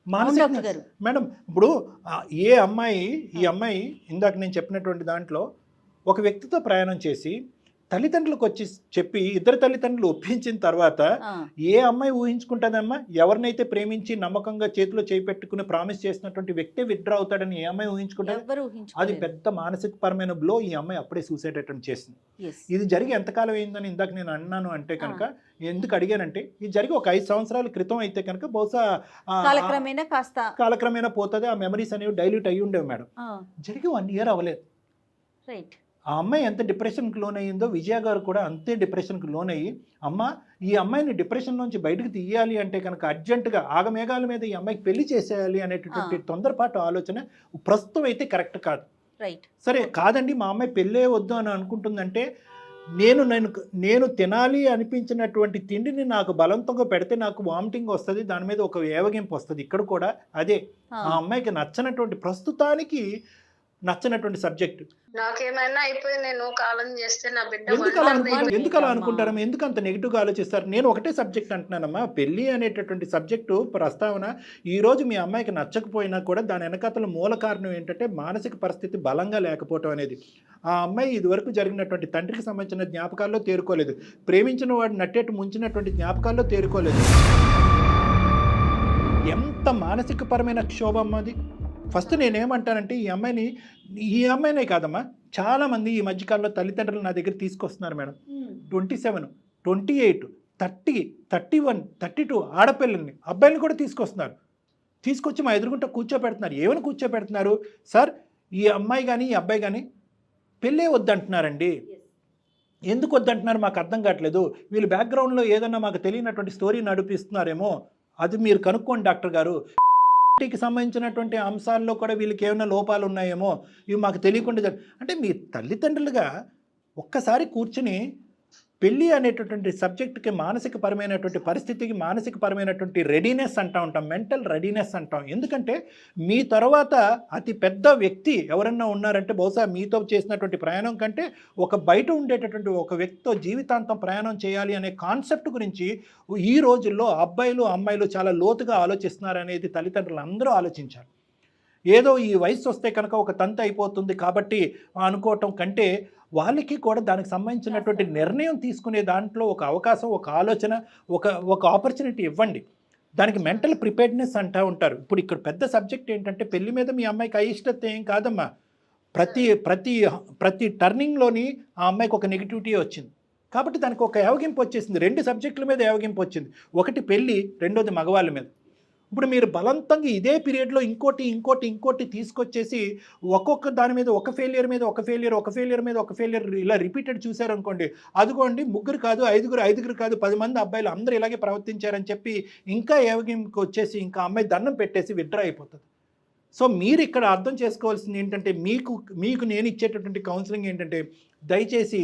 [SPEAKER 2] మానసిక మేడం, ఇప్పుడు ఈ అమ్మాయి ఇందాక నేను చెప్పినటువంటి దాంట్లో ఒక వ్యక్తితో ప్రయాణం చేసి తల్లిదండ్రులకు వచ్చి చెప్పి ఇద్దరు తల్లిదండ్రులు ఒప్పించిన తర్వాత ఏ అమ్మాయి ఊహించుకుంటుందమ్మా? ఎవరినైతే ప్రేమించి నమ్మకంగా చేతిలో చేయి పెట్టుకుని ప్రామిస్ చేసినటువంటి వ్యక్తే విత్డ్రా అవుతాడని ఏ అమ్మాయి ఊహించుకుంటుంది? అది పెద్ద మానసిక పరమైన బ్లో. ఈ అమ్మాయి అప్పుడే సూసైడ్ అటెంప్ట్ చేసింది. ఇది జరిగి ఎంతకాలం అయిందని ఇందాక నేను అన్నాను అంటే కనుక ఎందుకు అడిగానంటే ఇది జరిగి ఒక 5 సంవత్సరాల క్రితం అయితే కనుక బహుశా కాలక్రమేణా పోతుంది, ఆ మెమరీస్ అనేవి డైల్యూట్ అయ్యి ఉండేవి మేడం. జరిగి 1 year అవ్వలేదు. ఆ అమ్మాయి ఎంత డిప్రెషన్కి లోన్ అయ్యిందో విజయ గారు కూడా అంతే డిప్రెషన్కి లోన్ అయ్యి, అమ్మ ఈ అమ్మాయిని డిప్రెషన్ నుంచి బయటకు తీయాలి అంటే కనుక అర్జెంటుగా ఆగమేఘాల మీద ఈ అమ్మాయికి పెళ్లి చేసేయాలి అనేటటువంటి తొందరపాటు ఆలోచన ప్రస్తుతం అయితే కరెక్ట్ కాదు. సరే కాదండి మా అమ్మాయి పెళ్ళే వద్దు అని అనుకుంటుందంటే నేను తినాలి అనిపించినటువంటి తిండిని నాకు బలవంతంగా పెడితే నాకు వామిటింగ్ వస్తుంది, దాని మీద ఒక ఏవగింపు వస్తుంది. ఇక్కడ కూడా అదే ఆ అమ్మాయికి నచ్చనటువంటి ప్రస్తుతానికి నచ్చనటువంటి సబ్జెక్ట్.
[SPEAKER 1] నాకేమైనా అయిపోయి నేను కాలం చేస్తే నా బిడ్డ
[SPEAKER 2] ఎందుకు అలా అనుకుంటారమ్మా? ఎందుకు అంత నెగిటివ్గా ఆలోచిస్తారు? నేను ఒకటే సబ్జెక్ట్ అంటున్నానమ్మా, పెళ్ళి అనేటటువంటి సబ్జెక్టు ప్రస్తావన ఈరోజు మీ అమ్మాయికి నచ్చకపోయినా కూడా దాని వెనకాతల మూల కారణం ఏంటంటే మానసిక పరిస్థితి బలంగా లేకపోవటం అనేది. ఆ అమ్మాయి ఇదివరకు జరిగినటువంటి తండ్రికి సంబంధించిన జ్ఞాపకాల్లో తేరుకోలేదు, ప్రేమించిన వాడు నట్టేట్టు ముంచినటువంటి జ్ఞాపకాల్లో తేరుకోలేదు. ఎంత మానసిక పరమైన క్షోభం అది. ఫస్ట్ నేనేమంటానంటే ఈ అమ్మాయినే కాదమ్మా, చాలామంది ఈ మధ్యకాలంలో తల్లిదండ్రులు నా దగ్గర తీసుకొస్తున్నారు మేడం. 27, 28, 30, 31, 32 ఆడపిల్లల్ని అబ్బాయిని కూడా తీసుకొచ్చి మా ఎదురుగుంట కూర్చోపెడుతున్నారు. ఏమని కూర్చోపెడుతున్నారు? సార్ ఈ అమ్మాయి కానీ ఈ అబ్బాయి కానీ పెళ్ళే వద్దంటున్నారండి. ఎందుకు వద్దంటున్నారు మాకు అర్థం కావట్లేదు. వీళ్ళు బ్యాక్గ్రౌండ్లో ఏదన్నా మాకు తెలియనటువంటి స్టోరీ నడిపిస్తున్నారేమో, అది మీరు కనుక్కోండి డాక్టర్ గారు. కి సంబంధించినటువంటి అంశాల్లో కూడా వీళ్ళకి ఏమైనా లోపాలు ఉన్నాయేమో, ఇవి మాకు తెలియకుండా. అంటే మీ తల్లిదండ్రులుగా ఒక్కసారి కూర్చుని పెళ్ళి అనేటటువంటి సబ్జెక్టుకి మానసిక పరమైనటువంటి పరిస్థితికి మానసిక పరమైనటువంటి రెడీనెస్ అంటూ ఉంటాం, మెంటల్ రెడీనెస్ అంటాం. ఎందుకంటే మీ తర్వాత అతి పెద్ద వ్యక్తి ఎవరన్నా ఉన్నారంటే బహుశా మీతో చేసినటువంటి ప్రయాణం కంటే ఒక బయట ఉండేటటువంటి ఒక వ్యక్తితో జీవితాంతం ప్రయాణం చేయాలి అనే కాన్సెప్ట్ గురించి ఈ రోజుల్లో అబ్బాయిలు అమ్మాయిలు చాలా లోతుగా ఆలోచిస్తున్నారు అనేది తల్లిదండ్రులు అందరూ ఆలోచించారు. ఏదో ఈ వయసు వస్తే కనుక ఒక తంతు అయిపోతుంది కాబట్టి అనుకోవటం కంటే వాళ్ళకి కూడా దానికి సంబంధించినటువంటి నిర్ణయం తీసుకునే దాంట్లో ఒక అవకాశం, ఒక ఆలోచన, ఒక ఆపర్చునిటీ ఇవ్వండి. దానికి మెంటల్ ప్రిపేర్డ్నెస్ అంటూ ఉంటారు. ఇప్పుడు ఇక్కడ పెద్ద సబ్జెక్ట్ ఏంటంటే పెళ్లి మీద మీ అమ్మాయికి అయిష్టత ఏం కాదమ్మా. ప్రతి టర్నింగ్లోని ఆ అమ్మాయికి ఒక నెగిటివిటీ వచ్చింది కాబట్టి దానికి ఒక ఏవగింపు వచ్చేసింది. 2 సబ్జెక్టుల మీద ఏవగింపు వచ్చింది. ఒకటి పెళ్ళి, రెండోది మగవాళ్ళ మీద. ఇప్పుడు మీరు బలవంతంగా ఇదే పీరియడ్లో ఇంకోటి తీసుకొచ్చేసి ఒక్కొక్క దాని మీద ఒక ఫెయిలియర్ మీద ఒక ఫెయిలియర్ ఇలా రిపీటెడ్ చూశారనుకోండి, అదిగోండి 3 కాదు 5 కాదు 10 మంది అబ్బాయిలు అందరూ ఇలాగే ప్రవర్తించారని చెప్పి ఇంకా ఏవగింపుకి వచ్చేసి ఇంకా అమ్మాయి దండం పెట్టేసి విత్డ్రా అయిపోతుంది. సో మీరు ఇక్కడ అర్థం చేసుకోవాల్సింది ఏంటంటే మీకు నేను ఇచ్చేటటువంటి కౌన్సిలింగ్ ఏంటంటే దయచేసి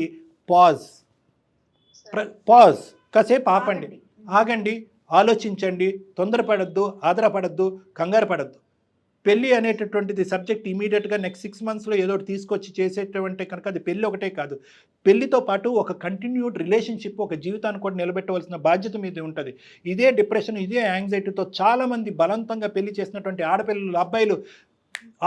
[SPEAKER 2] పాజ్, కాసేపు ఆగండి, ఆలోచించండి, తొందరపడద్దు, ఆధారపడద్దు, కంగారు పడద్దు. పెళ్ళి అనేటటువంటిది సబ్జెక్ట్ ఇమీడియట్గా నెక్స్ట్ 6 మంత్స్లో ఏదో ఒకటి తీసుకొచ్చి చేసేటంటే కనుక అది పెళ్ళి ఒకటే కాదు, పెళ్ళితో పాటు ఒక కంటిన్యూడ్ రిలేషన్షిప్, ఒక జీవితాన్ని కూడా నిలబెట్టవలసిన బాధ్యత మీద ఉంటుంది. ఇదే డిప్రెషన్, ఇదే యాంగ్జైటీతో చాలామంది బలవంతంగా పెళ్లి చేసినటువంటి ఆడపిల్లలు, అబ్బాయిలు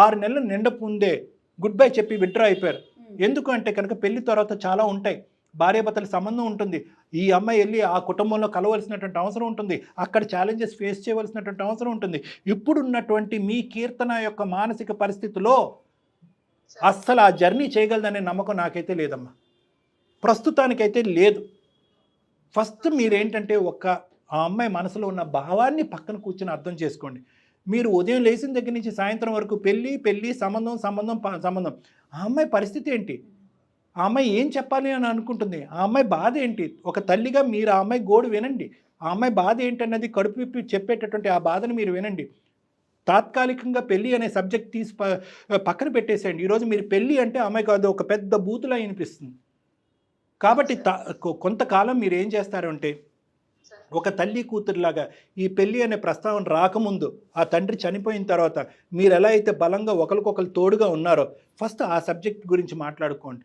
[SPEAKER 2] 6 నెలలు నిండపుందే గుడ్ బై చెప్పి విత్డ్రా అయిపోయారు. ఎందుకు అంటే కనుక పెళ్లి తర్వాత చాలా ఉంటాయి, భార్యాభర్తల సంబంధం ఉంటుంది, ఈ అమ్మాయి వెళ్ళి ఆ కుటుంబంలో కలవలసినటువంటి అవసరం ఉంటుంది, అక్కడ ఛాలెంజెస్ ఫేస్ చేయవలసినటువంటి అవసరం ఉంటుంది. ఇప్పుడున్నటువంటి మీ కీర్తన యొక్క మానసిక పరిస్థితిలో అస్సలు ఆ జర్నీ చేయగలదనే నమ్మకం నాకైతే లేదమ్మా, ప్రస్తుతానికైతే లేదు. ఫస్ట్ మీరేంటంటే ఆ అమ్మాయి మనసులో ఉన్న భావాన్ని పక్కన కూర్చొని అర్థం చేసుకోండి. మీరు ఉదయం లేచిన దగ్గర నుంచి సాయంత్రం వరకు పెళ్ళి సంబంధం, ఆ అమ్మాయి పరిస్థితి ఏంటి, ఆ అమ్మాయి ఏం చెప్పాలి అని అనుకుంటుంది, ఆ అమ్మాయి బాధ ఏంటి, ఒక తల్లిగా మీరు ఆ అమ్మాయి గోడు వినండి. ఆ అమ్మాయి బాధ ఏంటన్నది కడుపు విప్పి చెప్పేటటువంటి ఆ బాధను మీరు వినండి. తాత్కాలికంగా పెళ్ళి అనే సబ్జెక్ట్ తీసి పక్కన పెట్టేసేయండి. ఈరోజు మీరు పెళ్ళి అంటే అమ్మాయికి అది ఒక పెద్ద బూతులా అనిపిస్తుంది. కాబట్టి కొంతకాలం మీరు ఏం చేస్తారు అంటే ఒక తల్లి కూతురులాగా ఈ పెళ్ళి అనే ప్రస్తావన రాకముందు, ఆ తండ్రి చనిపోయిన తర్వాత మీరు ఎలా అయితే బలంగా ఒకరికొకరు తోడుగా ఉన్నారో ఫస్ట్ ఆ సబ్జెక్ట్ గురించి మాట్లాడుకోండి.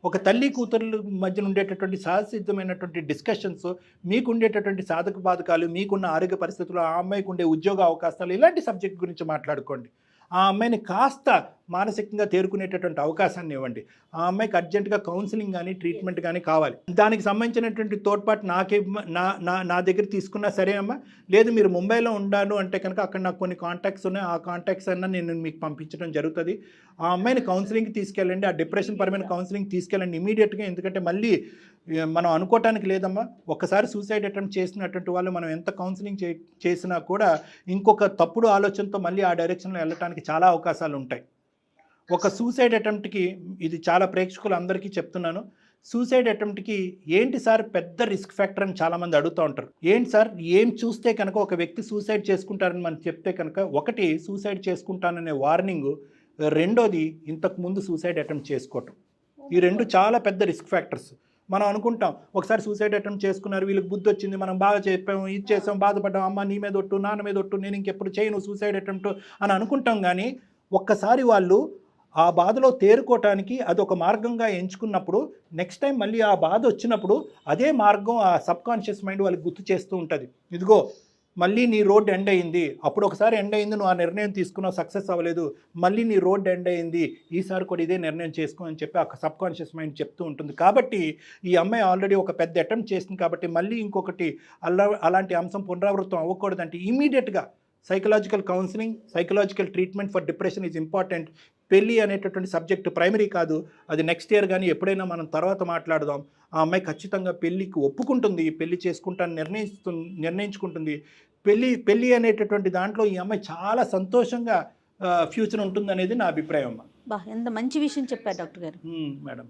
[SPEAKER 2] ఒక తల్లి కూతుర్ల మధ్యన ఉండేటటువంటి సహసిద్ధమైనటువంటి డిస్కషన్స్, మీకు ఉండేటటువంటి సాధక బాధకాలు, మీకున్న ఆరోగ్య పరిస్థితులు, ఆ అమ్మాయికి ఉండే ఉద్యోగ అవకాశాలు, ఇలాంటి సబ్జెక్ట్ గురించి మాట్లాడుకోండి. ఆ అమ్మాయిని కాస్త మానసికంగా తేరుకునేటటువంటి అవకాశాన్ని ఇవ్వండి. ఆ అమ్మాయికి అర్జెంటుగా కౌన్సిలింగ్ కానీ ట్రీట్మెంట్ కానీ కావాలి. దానికి సంబంధించినటువంటి తోడ్పాటు నా దగ్గర తీసుకున్నా సరే అమ్మా, లేదు మీరు ముంబైలో ఉండాను అంటే కనుక అక్కడ నాకు కొన్ని కాంటాక్ట్స్ ఉన్నాయి, ఆ కాంటాక్ట్స్ అన్నా నేను మీకు పంపించడం జరుగుతుంది. ఆ అమ్మాయిని కౌన్సిలింగ్కి తీసుకెళ్ళండి, ఆ డిప్రెషన్ పరమైన కౌన్సిలింగ్ తీసుకెళ్ళండి ఇమీడియట్గా. ఎందుకంటే మళ్ళీ మనం అనుకోవటానికి లేదమ్మా, ఒక్కసారి సూసైడ్ అటెంప్ట్ చేసినటువంటి వాళ్ళు మనం ఎంత కౌన్సిలింగ్ చేసినా కూడా ఇంకొక తప్పుడు ఆలోచనతో మళ్ళీ ఆ డైరెక్షన్లో వెళ్ళటానికి చాలా అవకాశాలు ఉంటాయి. ఒక సూసైడ్ అటెంప్ట్కి, ఇది చాలా ప్రేక్షకులు అందరికీ చెప్తున్నాను, సూసైడ్ అటెంప్ట్కి ఏంటి సార్ పెద్ద రిస్క్ ఫ్యాక్టర్ అని చాలామంది అడుగుతూ ఉంటారు. ఏంటి సార్ ఏం చూస్తే కనుక ఒక వ్యక్తి సూసైడ్ చేసుకుంటారని మనం చెప్తే కనుక, ఒకటి సూసైడ్ చేసుకుంటాననే వార్నింగ్, రెండోది ఇంతకుముందు సూసైడ్ అటెంప్ట్ చేసుకోవటం. ఈ 2 చాలా పెద్ద రిస్క్ ఫ్యాక్టర్స్. మనం అనుకుంటాం ఒకసారి సూసైడ్ అటెంప్ట్ చేసుకున్నారు, వీళ్ళకి బుద్ధి వచ్చింది, మనం బాగా చెప్పాము, ఇది చేసాం, బాధపడ్డాం, అమ్మ నీ మీద ఒట్టు, నాన్న మీద ఒట్టు, నేను ఇంకెప్పుడు చేయను సూసైడ్ అటెంప్ట్ అని అనుకుంటాం. కానీ ఒక్కసారి వాళ్ళు ఆ బాధలో తేరుకోవటానికి అదొక మార్గంగా ఎంచుకున్నప్పుడు నెక్స్ట్ టైం మళ్ళీ ఆ బాధ వచ్చినప్పుడు అదే మార్గం ఆ సబ్కాన్షియస్ మైండ్ వాళ్ళకి గుర్తు చేస్తూ ఉంటుంది. ఇదిగో మళ్ళీ నీ రోడ్ ఎండ్ అయింది, అప్పుడు ఒకసారి ఎండ్ అయింది, నువ్వు ఆ నిర్ణయం తీసుకున్నావు, సక్సెస్ అవ్వలేదు, మళ్ళీ నీ రోడ్ ఎండ్ అయింది, ఈసారి కూడా ఇదే నిర్ణయం చేసుకో అని చెప్పి ఆ సబ్కాన్షియస్ మైండ్ చెప్తూ ఉంటుంది. కాబట్టి ఈ అమ్మాయి ఆల్రెడీ ఒక పెద్ద అటెంప్ట్ చేసింది కాబట్టి మళ్ళీ ఇంకొకటి అలాంటి అంశం పునరావృతం అవ్వకూడదంటే ఇమీడియట్గా psychological counselling, psychological treatment for depression is important. పెళ్ళి అనేటటువంటి సబ్జెక్టు ప్రైమరీ కాదు, అది నెక్స్ట్ ఇయర్ కానీ ఎప్పుడైనా మనం తర్వాత మాట్లాడదాం. ఆ అమ్మాయి ఖచ్చితంగా పెళ్ళికి ఒప్పుకుంటుంది, పెళ్ళి చేసుకుంటాను నిర్ణయించుకుంటుంది. పెళ్ళి అనేటటువంటి దాంట్లో ఈ అమ్మాయి చాలా సంతోషంగా ఫ్యూచర్ ఉంటుంది అనేది నా అభిప్రాయం అమ్మా.
[SPEAKER 4] ఎంత మంచి విషయం చెప్పారు డాక్టర్ గారు.
[SPEAKER 1] మేడం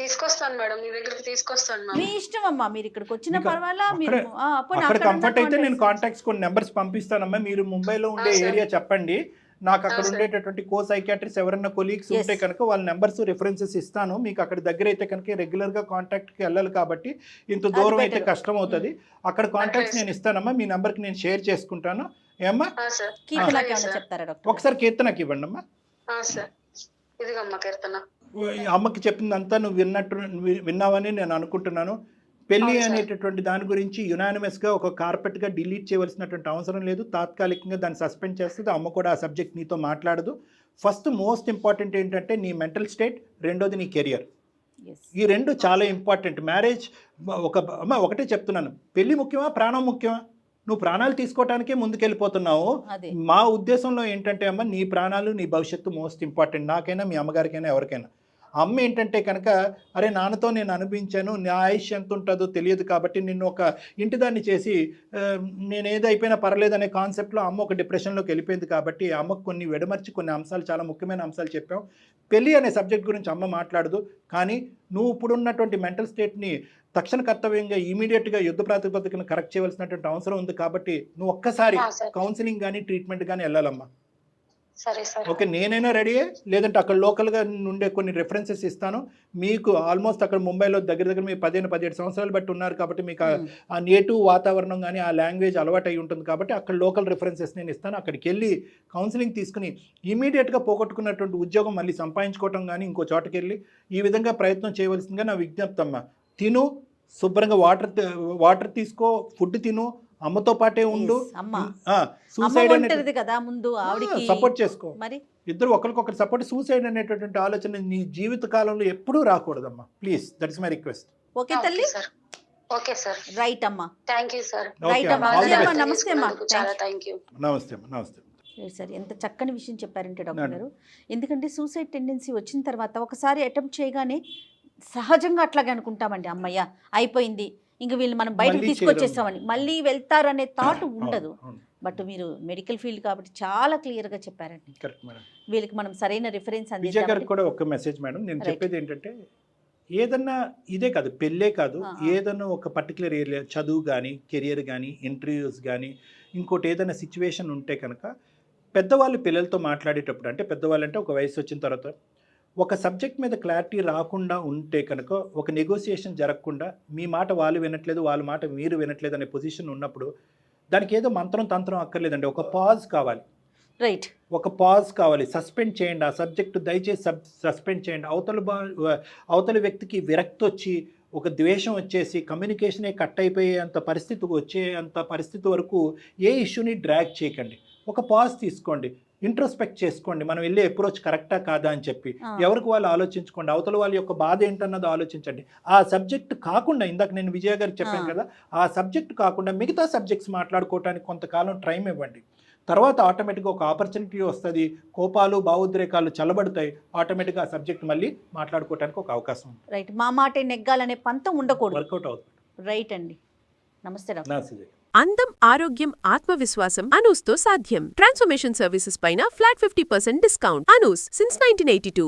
[SPEAKER 1] తీసుకొస్తాను మేడం, మీ దగ్గరికి తీసుకొస్తాను.
[SPEAKER 4] మీ ఇష్టం అమ్మా, మీరు ఇక్కడికి వచ్చిన పర్వాలా, మీరు
[SPEAKER 2] అక్కడ కంఫర్ట్ అయితే నేను కాంటాక్ట్స్ కొన్ని నెంబర్స్ పంపిస్తానమ్మా. మీరు ముంబైలో ఉండే ఏరియా చెప్పండి, నాకు అక్కడ ఉండేటటువంటి కో సైకాట్రిస్ట్ ఎవరైనా కొలీగ్స్ ఉంటే కనుక వాళ్ళ నెంబర్స్ రిఫరెన్సెస్ ఇస్తాను. మీకు అక్కడ దగ్గర అయితే కనుక రెగ్యులర్గా కాంటాక్ట్కి వెళ్ళాలి కాబట్టి ఇంత దూరం అయితే కష్టం అవుతుంది. అక్కడ కాంటాక్ట్స్ నేను ఇస్తానమ్మా, మీ నెంబర్కి నేను షేర్ చేసుకుంటాను. ఏమ్మా ఒకసారి కీర్తనకి ఇవ్వండి అమ్మా. అమ్మకి చెప్పిందంతా నువ్వు విన్నావని నేను అనుకుంటున్నాను. పెళ్ళి అనేటటువంటి దాని గురించి యునానిమస్గా ఒక కార్పెట్గా డిలీట్ చేయవలసినటువంటి అవసరం లేదు. తాత్కాలికంగా దాన్ని సస్పెండ్ చేస్తుంది. అమ్మ కూడా ఆ సబ్జెక్ట్ నీతో మాట్లాడదు. ఫస్ట్ మోస్ట్ ఇంపార్టెంట్ ఏంటంటే నీ మెంటల్ స్టేట్, రెండోది నీ కెరియర్.
[SPEAKER 4] Yes.
[SPEAKER 2] ఈ రెండు చాలా ఇంపార్టెంట్. మ్యారేజ్ ఒకటే చెప్తున్నాను, పెళ్లి ముఖ్యమా ప్రాణం ముఖ్యమా? నువ్వు ప్రాణాలు తీసుకోవటానికే ముందుకెళ్ళిపోతున్నావు.
[SPEAKER 4] అదే
[SPEAKER 2] మా ఉద్దేశంలో ఏంటంటే అమ్మ, నీ ప్రాణాలు నీ భవిష్యత్తు మోస్ట్ ఇంపార్టెంట్, నాకైనా మీ అమ్మగారికైనా ఎవరికైనా. అమ్మ ఏంటంటే కనుక, అరే నాన్నతో నేను అనిపించాను, నా ఆయుష్ ఎంత ఉంటుందో తెలియదు కాబట్టి నిన్ను ఒక ఇంటిదాన్ని చేసి నేను ఏది అయిపోయినా పర్లేదు అనే కాన్సెప్ట్లో అమ్మ ఒక డిప్రెషన్లోకి వెళ్ళిపోయింది. కాబట్టి అమ్మకు కొన్ని వెడమర్చి కొన్ని అంశాలు, చాలా ముఖ్యమైన అంశాలు చెప్పాం. పెళ్ళి అనే సబ్జెక్ట్ గురించి అమ్మ మాట్లాడదు, కానీ నువ్వు ఇప్పుడున్నటువంటి మెంటల్ స్టేట్ని తక్షణ కర్తవ్యంగా ఇమీడియట్గా యుద్ధ ప్రాతిపదికన కరెక్ట్ చేయవలసినటువంటి అవసరం ఉంది. కాబట్టి నువ్వు ఒక్కసారి కౌన్సిలింగ్ కానీ ట్రీట్మెంట్ కానీ వెళ్ళాలమ్మా.
[SPEAKER 1] సరే సార్.
[SPEAKER 2] ఓకే, నేనైనా రెడీయే, లేదంటే అక్కడ లోకల్గా ఉండే కొన్ని రెఫరెన్సెస్ ఇస్తాను మీకు. ఆల్మోస్ట్ అక్కడ ముంబైలో దగ్గర మీరు 15-17 సంవత్సరాలు బట్టి ఉన్నారు కాబట్టి మీకు ఆ నేటివ్ వాతావరణం కానీ ఆ లాంగ్వేజ్ అలవాటు అయి ఉంటుంది కాబట్టి అక్కడ లోకల్ రెఫరెన్సెస్ నేను ఇస్తాను. అక్కడికి వెళ్ళి కౌన్సిలింగ్ తీసుకుని ఇమీడియట్గా పోగొట్టుకున్నటువంటి ఉద్యోగం మళ్ళీ సంపాదించుకోవటం కానీ ఇంకో చోటకి వెళ్ళి ఈ విధంగా ప్రయత్నం చేయవలసిందిగా నా విజ్ఞప్తి అమ్మా. తిను శుభ్రంగా, వాటర్ తీసుకో, ఫుడ్ తిను, అమ్మతో పాటే ఉండు.
[SPEAKER 4] సూసైడ్ కదా ముందు ఆవిడకి
[SPEAKER 2] సపోర్ట్ చేసుకో,
[SPEAKER 4] మరి
[SPEAKER 2] ఇద్దరు ఒకరికొకరు సపోర్ట్. సూసైడ్ అనేటటువంటి ఆలోచన నీ జీవిత కాలంలో ఎప్పుడూ రాకూడదమ్మా, please. That is my request.
[SPEAKER 4] Okay తల్లి.
[SPEAKER 1] Okay sir.
[SPEAKER 4] రైట్ అమ్మా.
[SPEAKER 1] Thank you sir.
[SPEAKER 4] రైట్ అమ్మా. నమస్తే అమ్మా.
[SPEAKER 1] చాలా థ్యాంక్ యూ.
[SPEAKER 2] నమస్తే అమ్మా. నమస్తే
[SPEAKER 4] సార్. ఎంత చక్కని విషయం చెప్పారంటే డాక్టర్ గారు. ఎందుకంటే సూసైడ్ టెండెన్సీ వచ్చిన తర్వాత ఒకసారి అటెంప్ట్ చేయగానే సహజంగా అట్లాగే అనుకుంటామండి, అమ్మయ్య అయిపోయింది, ఇంక వీళ్ళు మనం బయటకు తీసుకొచ్చేస్తామని, మళ్ళీ వెళ్తారనే థాట్ ఉండదు. బట్ మీరు మెడికల్ ఫీల్డ్ కాబట్టి చాలా క్లియర్గా చెప్పారండి. వీళ్ళకి మనం సరైన రిఫరెన్స్
[SPEAKER 2] విజయ్ గారికి కూడా ఒక మెసేజ్ మేడం. నేను చెప్పేది ఏంటంటే, ఏదన్నా ఇదే కాదు, పెళ్ళే కాదు, ఏదన్నా ఒక పర్టికులర్ ఏరియా, చదువు కానీ, కెరియర్ కానీ, ఇంటర్వ్యూస్ కానీ, ఇంకోటి ఏదైనా సిచ్యువేషన్ ఉంటే కనుక పెద్దవాళ్ళు పిల్లలతో మాట్లాడేటప్పుడు, అంటే పెద్దవాళ్ళు అంటే ఒక వయసు వచ్చిన తర్వాత ఒక సబ్జెక్ట్ మీద క్లారిటీ రాకుండా ఉంటే కనుక, ఒక నెగోసియేషన్ జరగకుండా మీ మాట వాళ్ళు వినట్లేదు, వాళ్ళ మాట మీరు వినట్లేదు అనే పొజిషన్ ఉన్నప్పుడు దానికి ఏదో మంత్రం తంత్రం అక్కర్లేదండి, ఒక పాజ్ కావాలి.
[SPEAKER 4] రైట్,
[SPEAKER 2] ఒక పాజ్ కావాలి. సస్పెండ్ చేయండి ఆ సబ్జెక్టు, దయచేసి సస్పెండ్ చేయండి. అవతల వ్యక్తికి విరక్తి వచ్చి, ఒక ద్వేషం వచ్చేసి, కమ్యూనికేషనే కట్ అయిపోయేంత పరిస్థితికి వచ్చేంత పరిస్థితి వరకు ఏ ఇష్యూని డ్రాగ్ చేయకండి. ఒక పాజ్ తీసుకోండి, ఇంట్రోస్పెక్ట్ చేసుకోండి, మనం వెళ్ళే అప్రోచ్ కరెక్టా కాదా అని చెప్పి ఎవరికి వాళ్ళు ఆలోచించుకోండి. అవతల వాళ్ళ యొక్క బాధ ఏంటన్నది ఆలోచించండి. ఆ సబ్జెక్ట్ కాకుండా, ఇందాక నేను విజయ గారికి చెప్పాను కదా, ఆ సబ్జెక్ట్ కాకుండా మిగతా సబ్జెక్ట్స్ మాట్లాడుకోవడానికి కొంతకాలం టైం ఇవ్వండి. తర్వాత ఆటోమేటిక్గా ఒక ఆపర్చునిటీ వస్తుంది, కోపాలు భావోద్రేకాలు చల్లబడతాయి, ఆటోమేటిక్గా ఆ సబ్జెక్ట్ మళ్ళీ మాట్లాడుకోవడానికి ఒక అవకాశం ఉంటుంది.
[SPEAKER 4] రైట్, మా మాటే నెగ్గాలనే పంతం ఉండకూడదు.
[SPEAKER 2] వర్కౌట్ అవుతుంది.
[SPEAKER 4] రైట్ అండి. నమస్తే డాక్టర్.
[SPEAKER 3] అందం, ఆరోగ్యం, ఆత్మవిశ్వాసం అనూస్తో సాధ్యం. ట్రాన్స్ఫర్మేషన్ సర్వీసెస్ పైన ఫ్లాట్ 50% డిస్కౌంట్. అనూస్ సిన్స్ 1982.